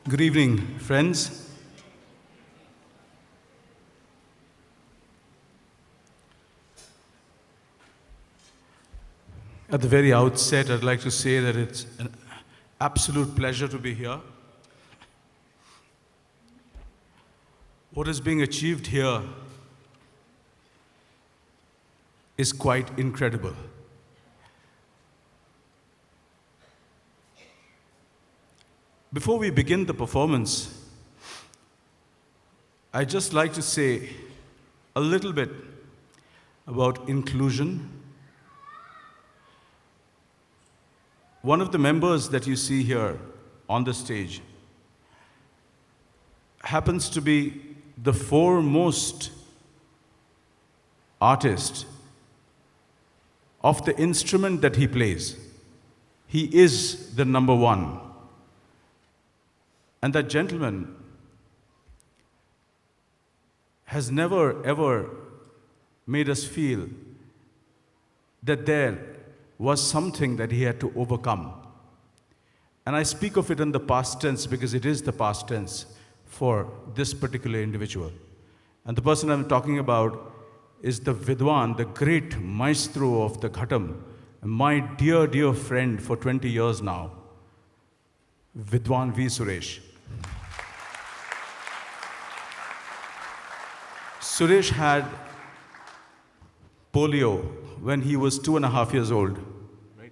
Good evening, friends. At the very outset, I'd like to say that it's an absolute pleasure to be here. What is being achieved here is quite incredible. Before we begin the performance, I'd just like to say a little bit about inclusion. One of the members that you see here on the stage happens to be the foremost artist of the instrument that he plays. He is the number one. And that gentleman has never, ever made us feel that there was something that he had to overcome. And I speak of it in the past tense because it is the past tense for this particular individual. And the person I'm talking about is the Vidwan, the great maestro of the Ghatam, my dear, dear friend for 20 years now, Vidwan V. Suresh. Suresh had polio when he was 2.5 years old. Right.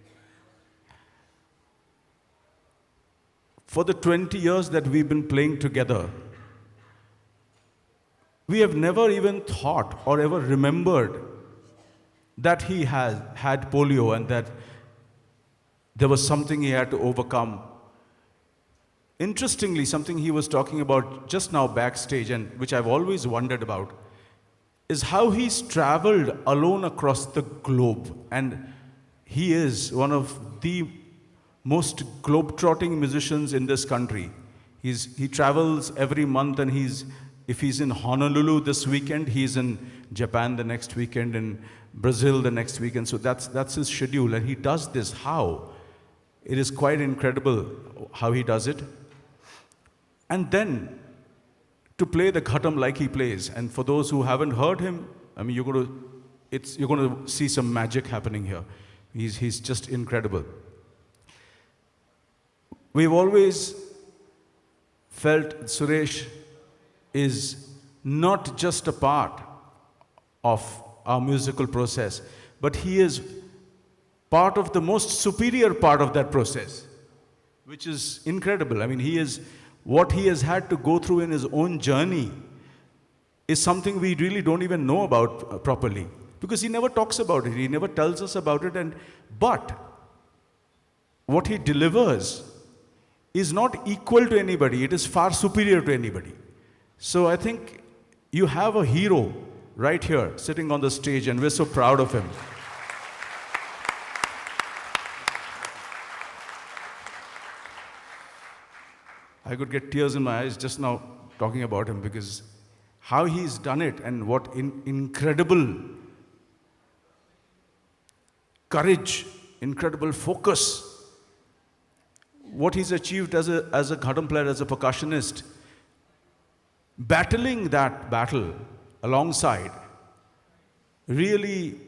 For the 20 years that we've been playing together, we have never even thought or ever remembered that he had polio and that there was something he had to overcome. Interestingly, something he was talking about just now backstage, and which I've always wondered about, is how he's traveled alone across the globe. And he is one of the most globe-trotting musicians in this country. He travels every month, and if he's in Honolulu this weekend, he's in Japan the next weekend, in Brazil the next weekend. So that's his schedule, and he does this. How? It is quite incredible how he does it. And then to play the Ghatam like he plays. And for those who haven't heard him, I mean, you're going to see some magic happening here. He's just incredible. We've always felt Suresh is not just a part of our musical process, but he is part of the most superior part of that process, which is incredible. I mean, what he has had to go through in his own journey is something we really don't even know about properly, because he never talks about it, he never tells us about it. But what he delivers is not equal to anybody, it is far superior to anybody. So I think you have a hero right here sitting on the stage, and we're so proud of him. I could get tears in my eyes just now talking about him, because how he's done it and what incredible courage, incredible focus, what he's achieved as a Ghatam player, as a percussionist, battling that battle alongside, really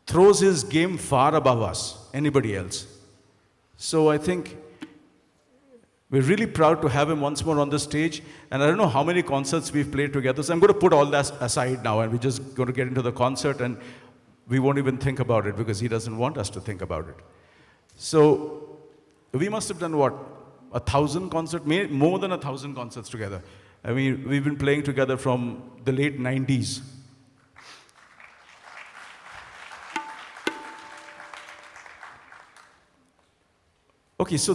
throws his game far above us, anybody else. So I think we're really proud to have him once more on the stage. And I don't know how many concerts we've played together, so I'm going to put all that aside now, and we're just going to get into the concert, and we won't even think about it because he doesn't want us to think about it. So we must have done, what, 1,000 concerts, more than 1,000 concerts together. I mean, we've been playing together from the late 90s. Okay, so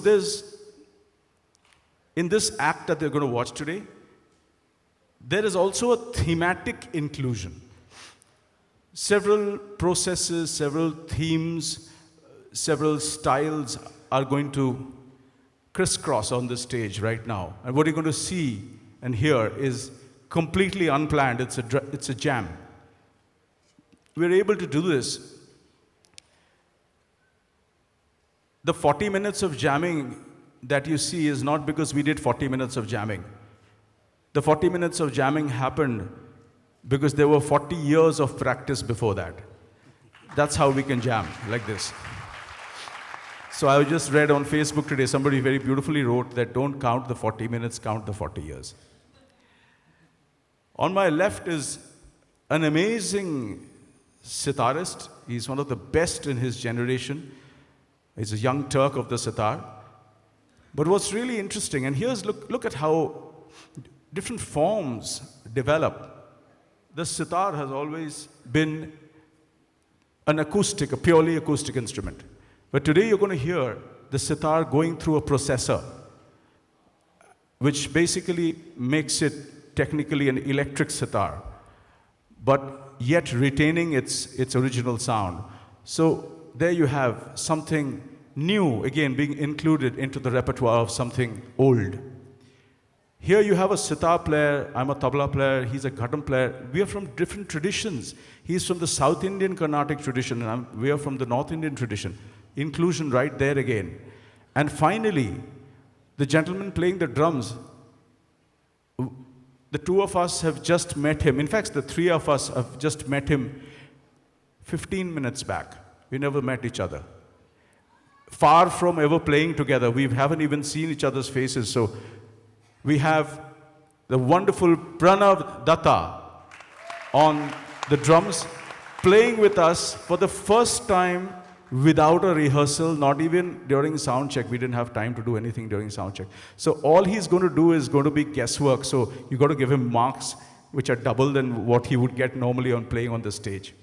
in this act that they're going to watch today, there is also a thematic inclusion. Several processes, several themes, several styles are going to crisscross on the stage right now. And what you're going to see and hear is completely unplanned. It's a jam. We're able to do this. The 40 minutes of jamming that you see is not because we did 40 minutes of jamming. The 40 minutes of jamming happened because there were 40 years of practice before that. That's how we can jam, like this. So I just read on Facebook today, somebody very beautifully wrote that don't count the 40 minutes, count the 40 years. On my left is an amazing sitarist. He's one of the best in his generation. He's a young Turk of the sitar. But what's really interesting, and here's, look at how different forms develop. The sitar has always been an acoustic, a purely acoustic instrument. But today you're going to hear the sitar going through a processor, which basically makes it technically an electric sitar, but yet retaining its original sound. So there you have something new, again, being included into the repertoire of something old. Here you have a sitar player, I'm a tabla player, he's a ghatam player. We are from different traditions. He's from the South Indian Carnatic tradition, and we are from the North Indian tradition. Inclusion right there again. And finally, the gentleman playing the drums, the two of us have just met him. In fact, the three of us have just met him 15 minutes back. We never met each other. Far from ever playing together. We haven't even seen each other's faces. So we have the wonderful Pranav Datta on the drums, playing with us for the first time without a rehearsal, not even during sound check. We didn't have time to do anything during sound check. So all he's going to do is going to be guesswork. So you got to give him marks which are double than what he would get normally on playing on the stage.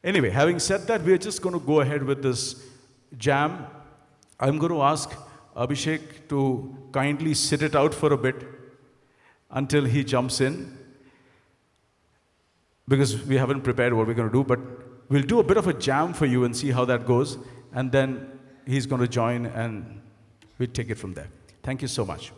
Anyway, having said that, we're just going to go ahead with this jam. I'm going to ask Abhishek to kindly sit it out for a bit until he jumps in, because we haven't prepared what we're going to do, but we'll do a bit of a jam for you and see how that goes, and then he's going to join and we'll take it from there. Thank you so much.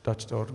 Touch the order.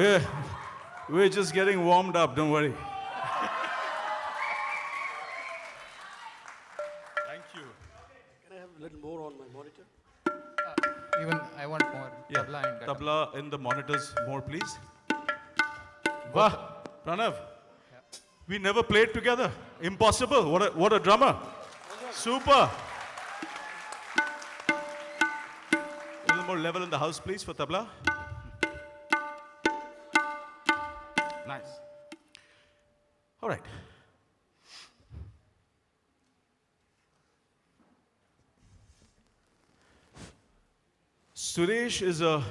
We're just getting warmed up, don't worry. Thank you. Can I have a little more on my monitor? Even I want more tabla and gatap. Tabla in the monitors more, please. Wow, Pranav. We never played together. Impossible. What a drummer. Super. A little more level in the house, please, for tabla. Nice. All right. Suresh is a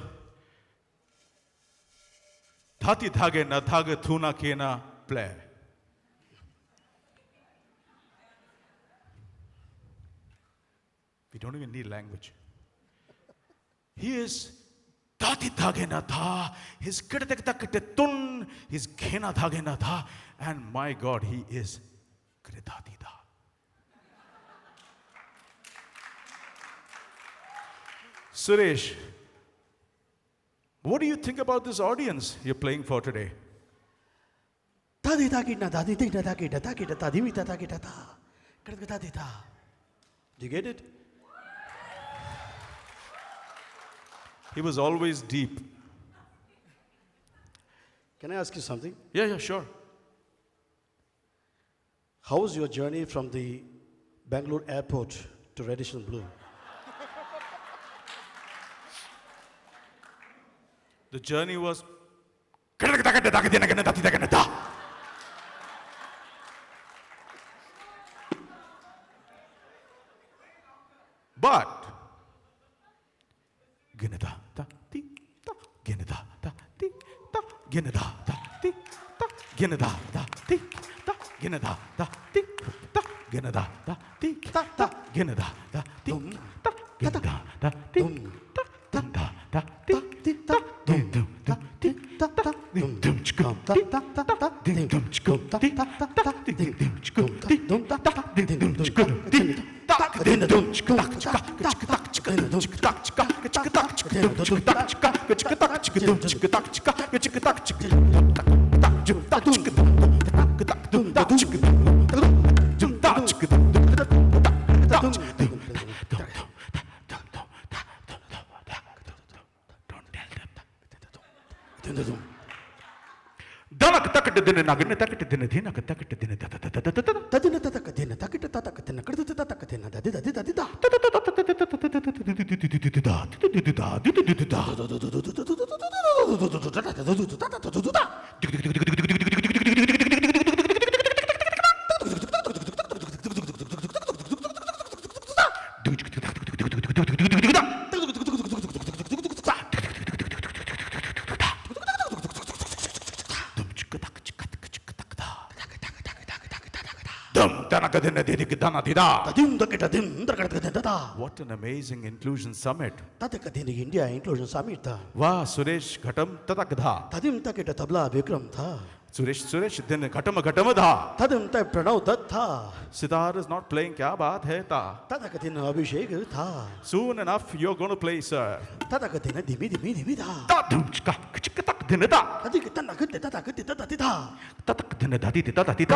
dhati dhage na dhage thuna kena player. We don't even need language. He is dhati dhage na dha, his kitek takete tun, his khena dhage na dha, and my God, he is kridhati dha. Suresh, what do you think about this audience you're playing for today? Do you get it? He was always deep. Can I ask you something? Yeah, sure. How was your journey from the Bangalore airport to Radisson Blue? The journey was. But. What an amazing inclusion summit. India Inclusion Summit. Wow, Suresh Ghatam Tatakdha. Tadim taketa tabla Bickram tha. Suresh, then Ghatama dha. Tadim tak pranav dat tha. Sitar is not playing, kya baat hai ta. Tatakatin Abhishek tha. Soon enough, you're going to play, sir. Tatakatina dimi tha. Tatikitana kute tatakiti tatatita. Tatakatina Tatakatina tatita.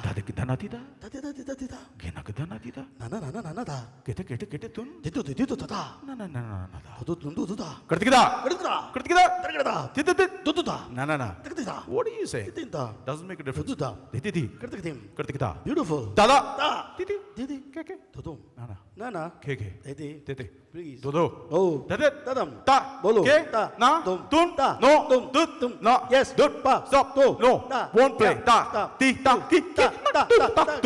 Tatita. Tatita. Nana tha. Kete tun. Ditu tata. Na. Tundu ta. Kartikida. Tarikada. Tututa. Na. Takita. What do you say? Titinta. Doesn't make a difference. Tututa. Titi. Kartikatim. Kartikida. Beautiful. Dada. Ta. Titi. Keke. Tutum. Nana. Nana. Keke. Titi. Please. Dodo. Oh. Tadit. Tadam. Ta. Bolo. Ke. Ta. Na. Tum. Tun. Ta. No. Tum. Tut. Tum. Na. Yes. Dut. Pa. Stop. To. No. Ta. Won't play. Ya. Ta. Ta. Ti. Ta. Ki. Ta. Ta. Ta. Ta.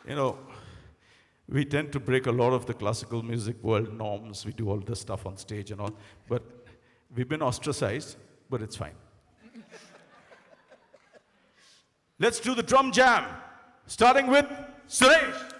You know, we tend to break a lot of the classical music world norms. We do all this stuff on stage and all, but we've been ostracized, but it's fine. Let's do the drum jam, starting with Suresh.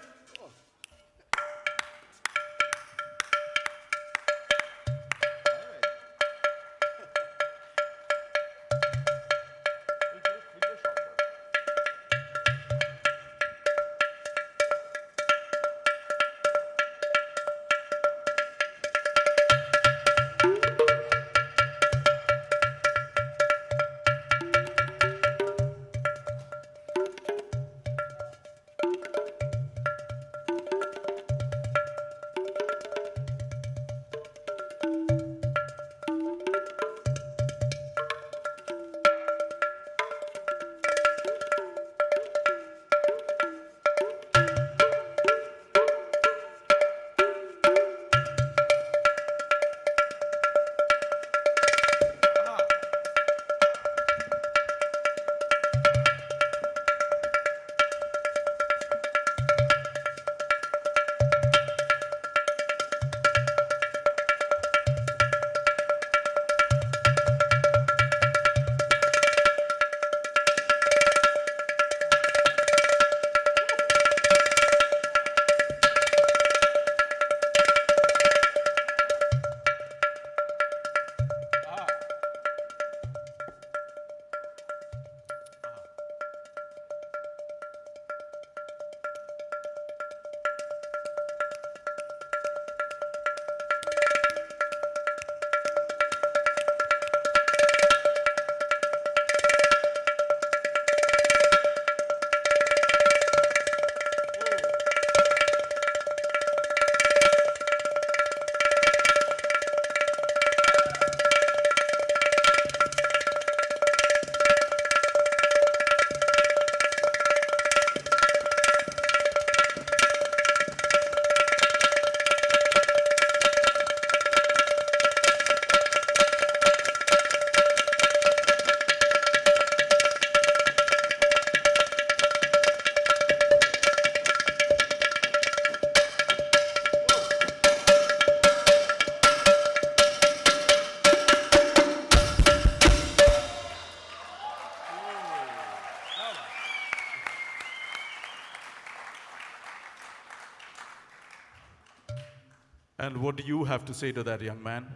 And what do you have to say to that young man?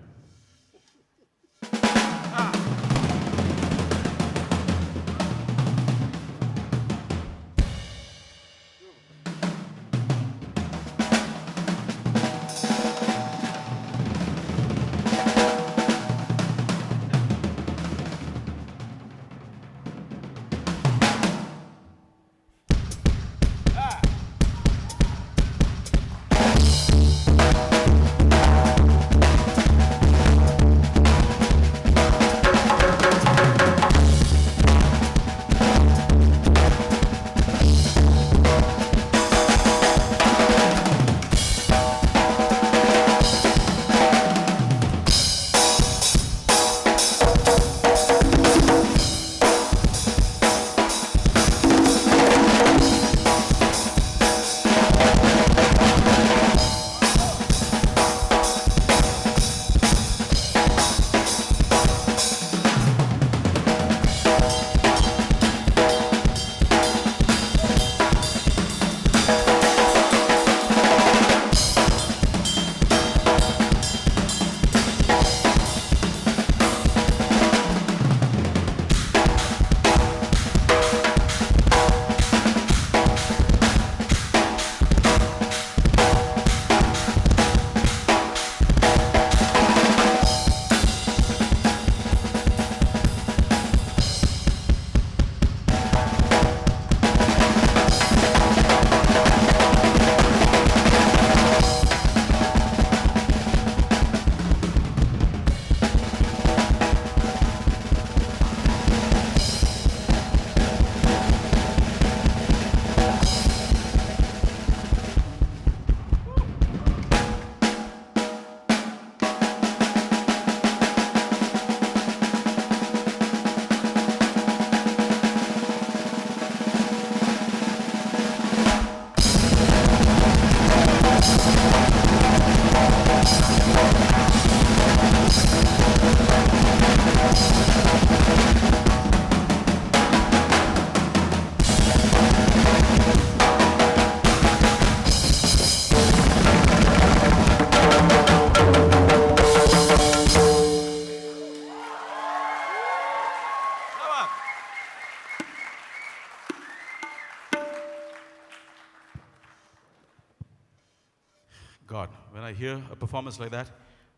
God, when I hear a performance like that,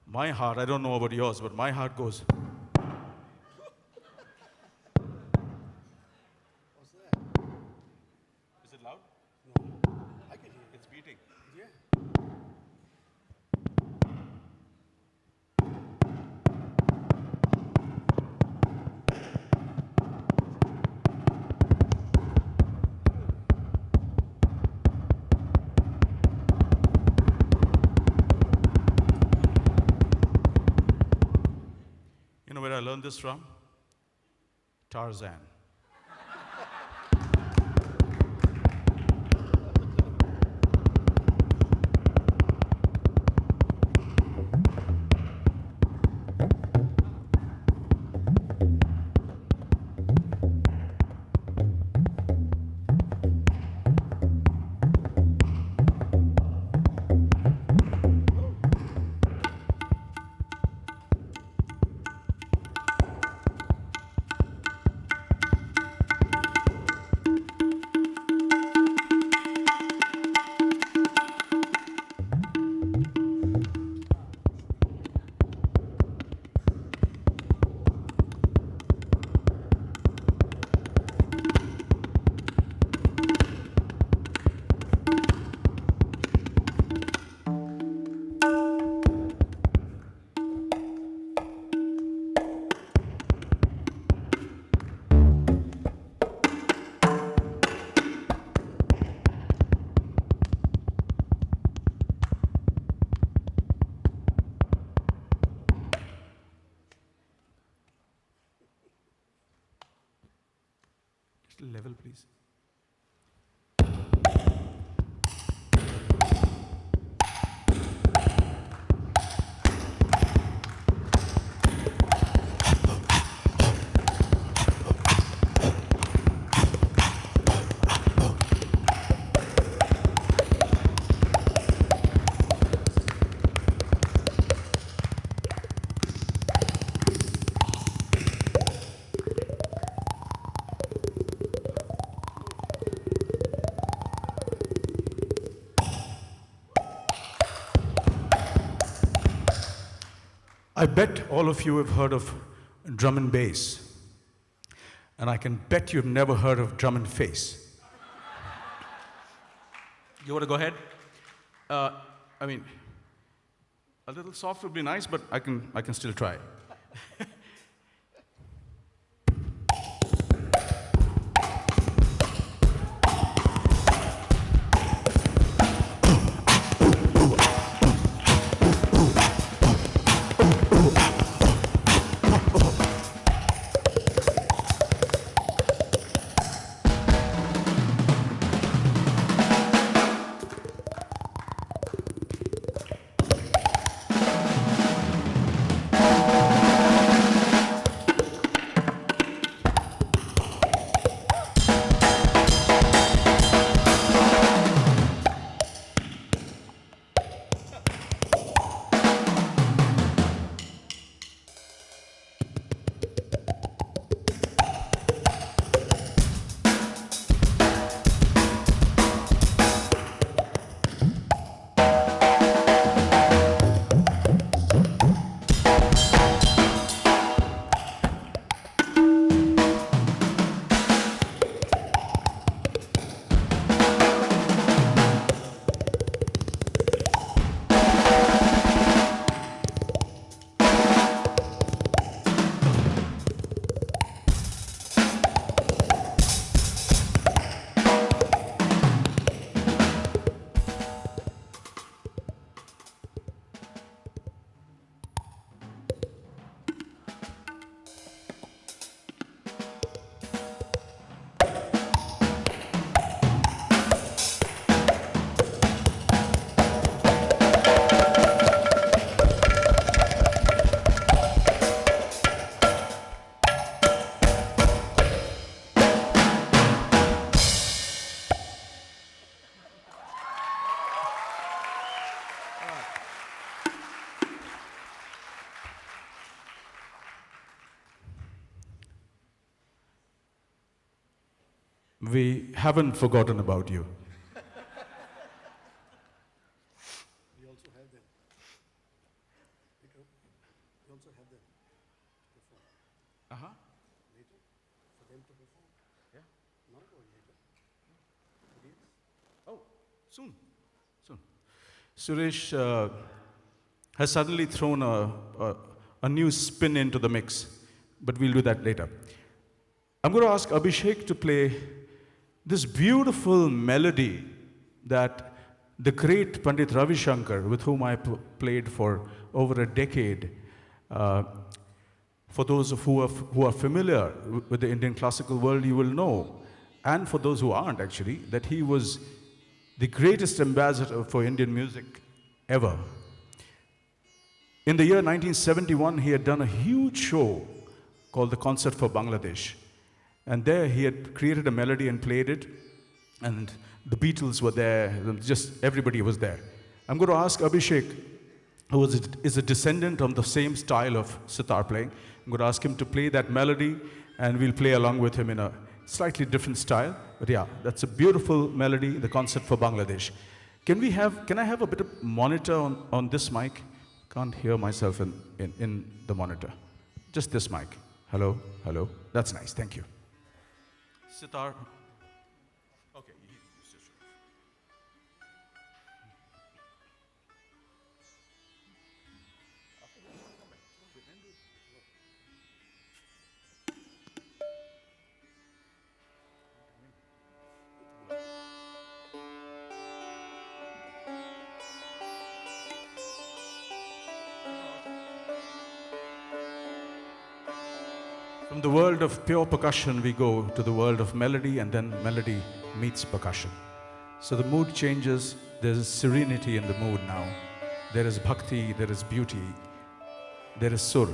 my heart, I don't know about yours, but my heart goes. What's that? Is it loud? I can hear It's beating. it. Yeah. You know where I learned this from? Tarzan. Level, please. I bet all of you have heard of drum and bass. And I can bet you've never heard of drum and face. You want to go ahead? I mean, a little soft would be nice, but I can still try. We haven't forgotten about you. We also also have them. Bickram, we also have them to perform. Uh-huh. Later, for them to perform. Yeah. Not or later. Yes. Oh, soon. Soon. Suresh has suddenly thrown a new spin into the mix, but we'll do that later. I'm going to ask Abhishek to play this beautiful melody that the great Pandit Ravi Shankar, with whom I played for over a decade, for those who are familiar with the Indian classical world, you will know, and for those who aren't actually, that he was the greatest ambassador for Indian music ever. In the year 1971, he had done a huge show called the Concert for Bangladesh. And there he had created a melody and played it. And the Beatles were there, just everybody was there. I'm going to ask Abhishek, who is a descendant of the same style of sitar playing. I'm going to ask him to play that melody, and we'll play along with him in a slightly different style. But yeah, that's a beautiful melody, the Concert for Bangladesh. Can I have a bit of monitor on this mic? Can't hear myself in the monitor. Just this mic. Hello, hello. That's nice, thank you. Sitar. Okay. From the world of pure percussion, we go to the world of melody, and then melody meets percussion. So the mood changes, there's serenity in the mood now. There is bhakti, there is beauty, there is sur.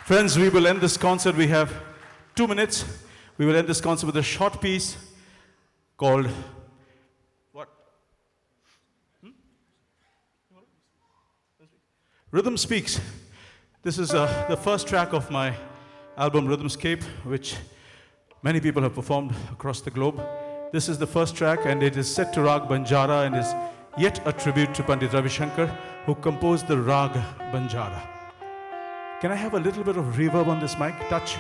Friends, we will end this concert. We have 2 minutes. We will end this concert with a short piece called what? Rhythm Speaks. This is the first track of my album Rhythmscape, which many people have performed across the globe. This is the first track, and it is set to Rag Banjara and is yet a tribute to Pandit Ravi Shankar, who composed the Rag Banjara. Can I have a little bit of reverb on this mic? Touch.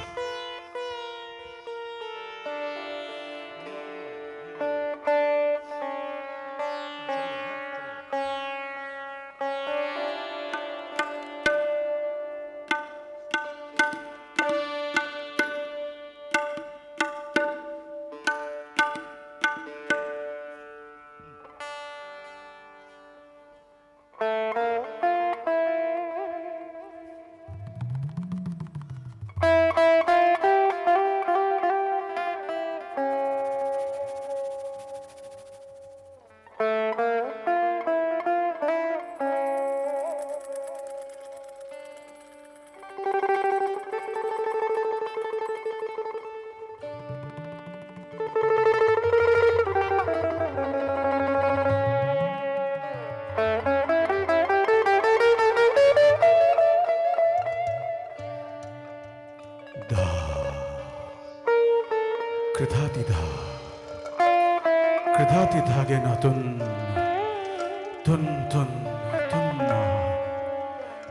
Kridhati dhage na tun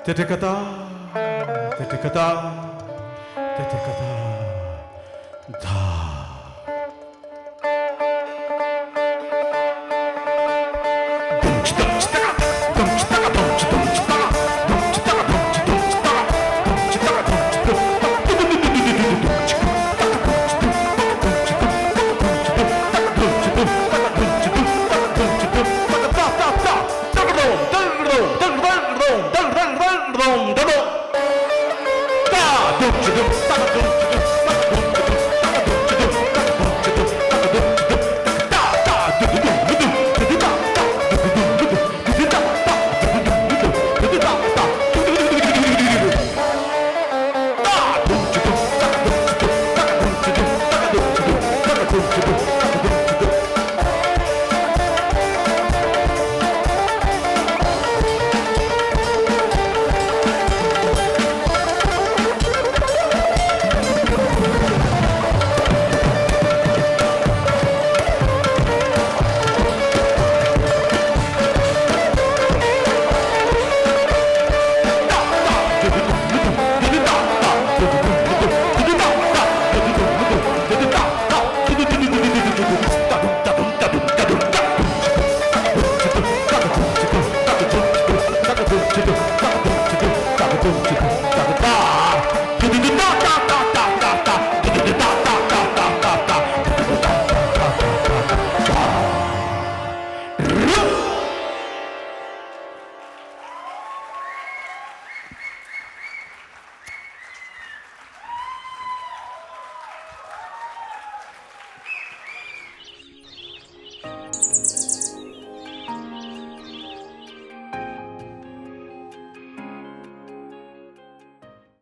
Tetekata dha.